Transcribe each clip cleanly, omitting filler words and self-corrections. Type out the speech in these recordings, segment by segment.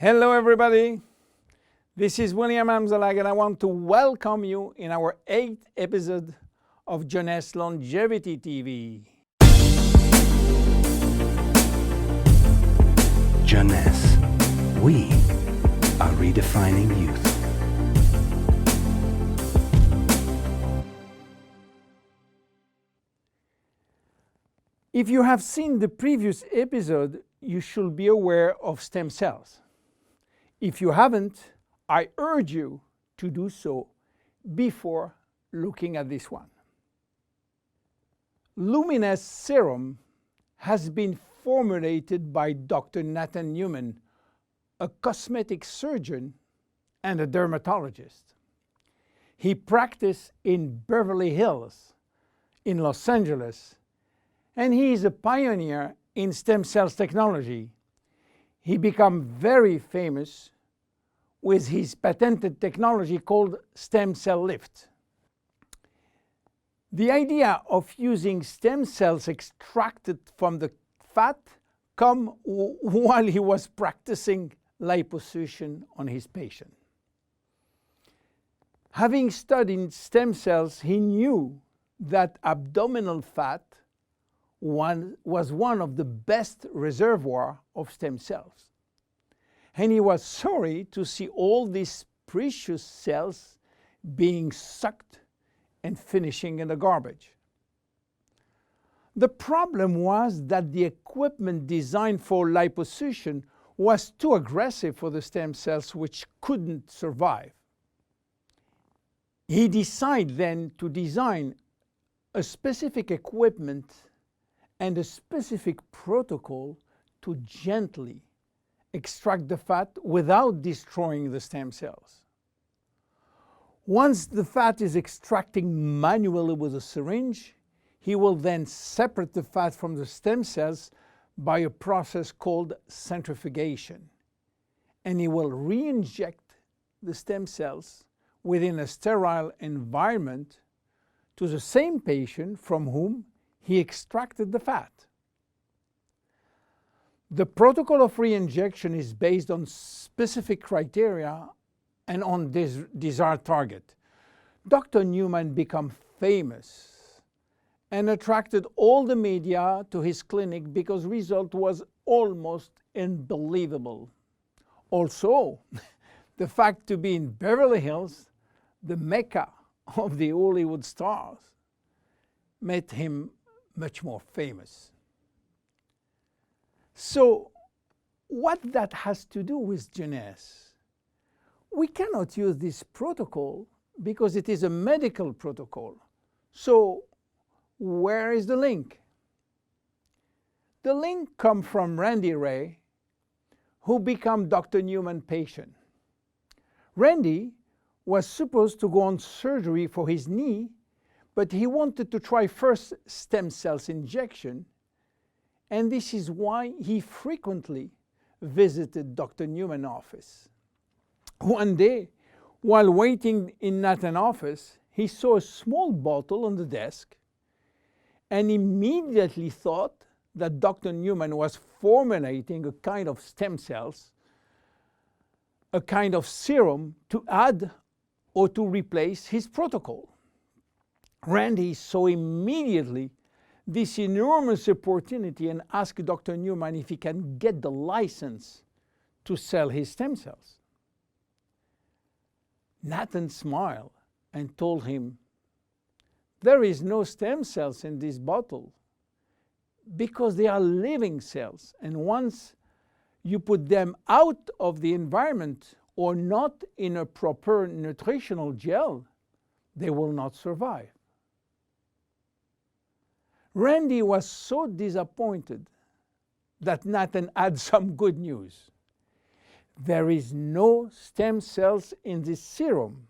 Hello everybody, this is William Amzallag and I want to welcome you in our 8th episode of Jeunesse Longevity TV. Jeunesse, we are redefining youth. If you have seen the previous episode, you should be aware of stem cells. If you haven't, I urge you to do so before looking at this one. LUMINESCE serum has been formulated by Dr. Nathan Newman, a cosmetic surgeon and a dermatologist. He practiced in Beverly Hills, in Los Angeles, and he is a pioneer in stem cells technology. He became very famous with his patented technology called stem cell lift. The idea of using stem cells extracted from the fat came while he was practicing liposuction on his patient. Having studied stem cells, he knew that abdominal fat was one of the best reservoirs of stem cells. And he was sorry to see all these precious cells being sucked and finishing in the garbage. The problem was that the equipment designed for liposuction was too aggressive for the stem cells, which couldn't survive. He decided then to design a specific equipment and a specific protocol to gently extract the fat without destroying the stem cells. Once the fat is extracting manually with a syringe, he will then separate the fat from the stem cells by a process called centrifugation. And he will re-inject the stem cells within a sterile environment to the same patient from whom he extracted the fat. The protocol of re-injection is based on specific criteria and on this desired target. Dr. Newman became famous and attracted all the media to his clinic because the result was almost unbelievable. Also, the fact to be in Beverly Hills, the mecca of the Hollywood stars, made him much more famous. So, what that has to do with Jeunesse? We cannot use this protocol because it is a medical protocol. So, where is the link? The link comes from Randy Ray, who became Dr. Newman's patient. Randy was supposed to go on surgery for his knee, but he wanted to try first stem cells injection, and this is why he frequently visited Dr. Newman's office. One day, while waiting in Nathan's office, he saw a small bottle on the desk and immediately thought that Dr. Newman was formulating a kind of stem cells, a kind of serum to add or to replace his protocol. Randy saw immediately this enormous opportunity and asked Dr. Newman if he can get the license to sell his stem cells. Nathan smiled and told him, "There is no stem cells in this bottle because they are living cells, and once you put them out of the environment or not in a proper nutritional gel, they will not survive." Randy was so disappointed that Nathan had some good news. There is no stem cells in this serum,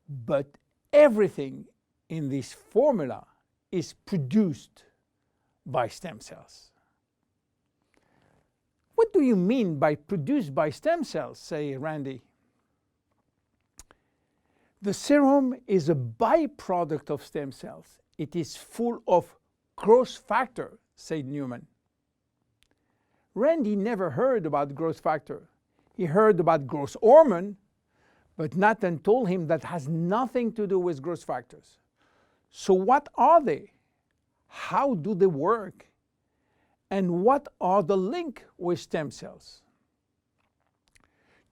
but everything in this formula is produced by stem cells. What do you mean by produced by stem cells, say Randy? The serum is a byproduct of stem cells. It is full of growth factor, said Newman. Randy never heard about growth factor. He heard about growth hormone, but Nathan told him that has nothing to do with growth factors. So what are they? How do they work? And what are the link with stem cells?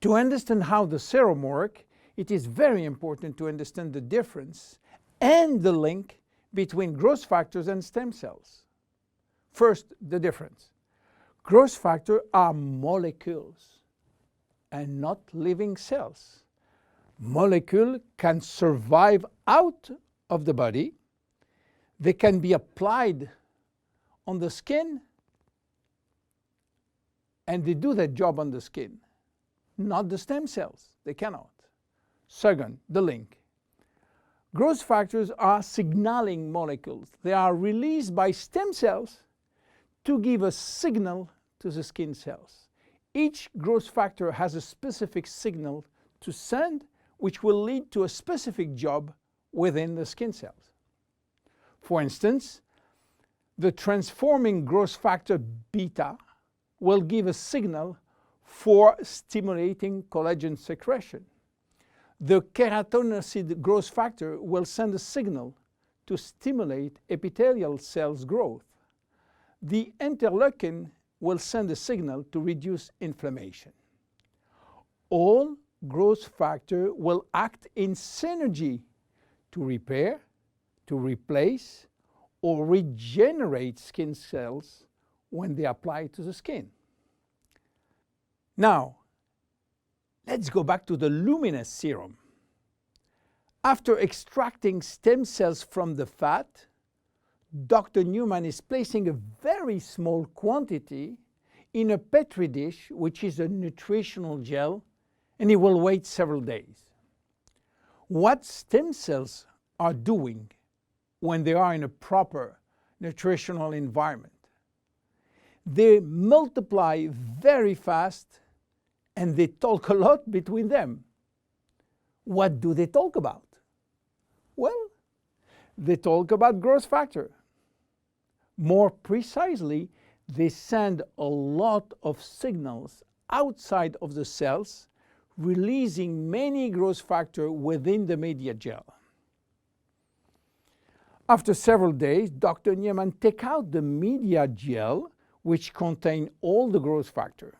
To understand how the serum works, it is very important to understand the difference and the link between growth factors and stem cells. First, the difference. Growth factors are molecules and not living cells. Molecules can survive out of the body. They can be applied on the skin, and they do their job on the skin. Not the stem cells. They cannot. Second, the link. Growth factors are signaling molecules. They are released by stem cells to give a signal to the skin cells. Each growth factor has a specific signal to send, which will lead to a specific job within the skin cells. For instance, the transforming growth factor beta will give a signal for stimulating collagen secretion. The keratinocyte growth factor will send a signal to stimulate epithelial cells growth. The interleukin will send a signal to reduce inflammation. All growth factors will act in synergy to repair, to replace, or regenerate skin cells when they apply to the skin. Now, let's go back to the LUMINESCE serum. After extracting stem cells from the fat, Dr. Newman is placing a very small quantity in a Petri dish, which is a nutritional gel, and he will wait several days. What stem cells are doing when they are in a proper nutritional environment? They multiply very fast and they talk a lot between them. What do they talk about? Well, they talk about growth factor. More precisely, they send a lot of signals outside of the cells, releasing many growth factors within the media gel. After several days, Dr. Newman takes out the media gel, which contains all the growth factor.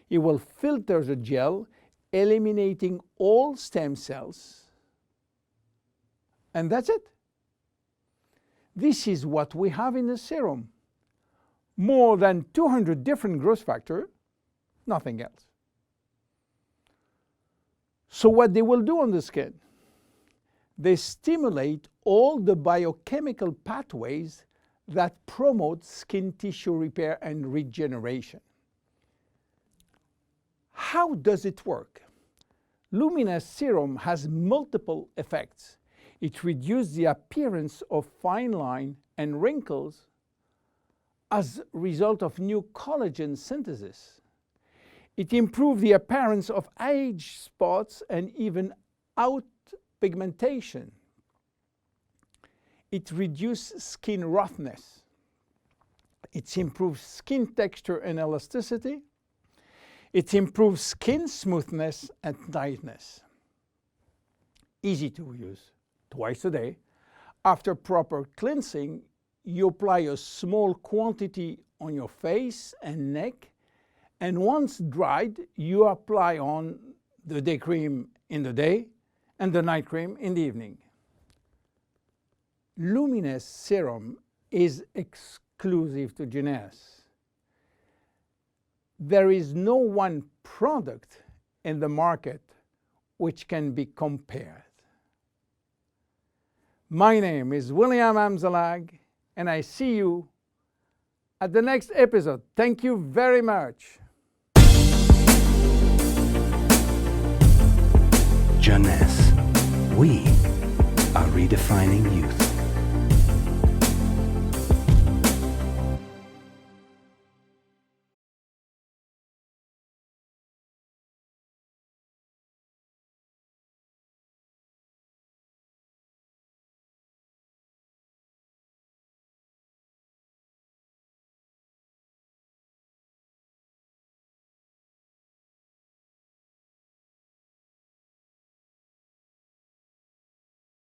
He will filter the gel, eliminating all stem cells, and that's it. This is what we have in the serum. More than 200 different growth factors, nothing else. So what they will do on the skin? They stimulate all the biochemical pathways that promote skin tissue repair and regeneration. How does it work? LUMINESCE serum has multiple effects. It reduces the appearance of fine lines and wrinkles as a result of new collagen synthesis. It improves the appearance of age spots and even out pigmentation. It reduces skin roughness. It improves skin texture and elasticity. It improves skin smoothness and tightness. Easy to use, twice a day. After proper cleansing, you apply a small quantity on your face and neck, and once dried, you apply on the day cream in the day and the night cream in the evening. LUMINESCE serum is exclusive to Jeunesse. There is no one product in the market which can be compared. My name is William Amzallag, and I see you at the next episode. Thank you very much. Jeunesse. We are redefining youth.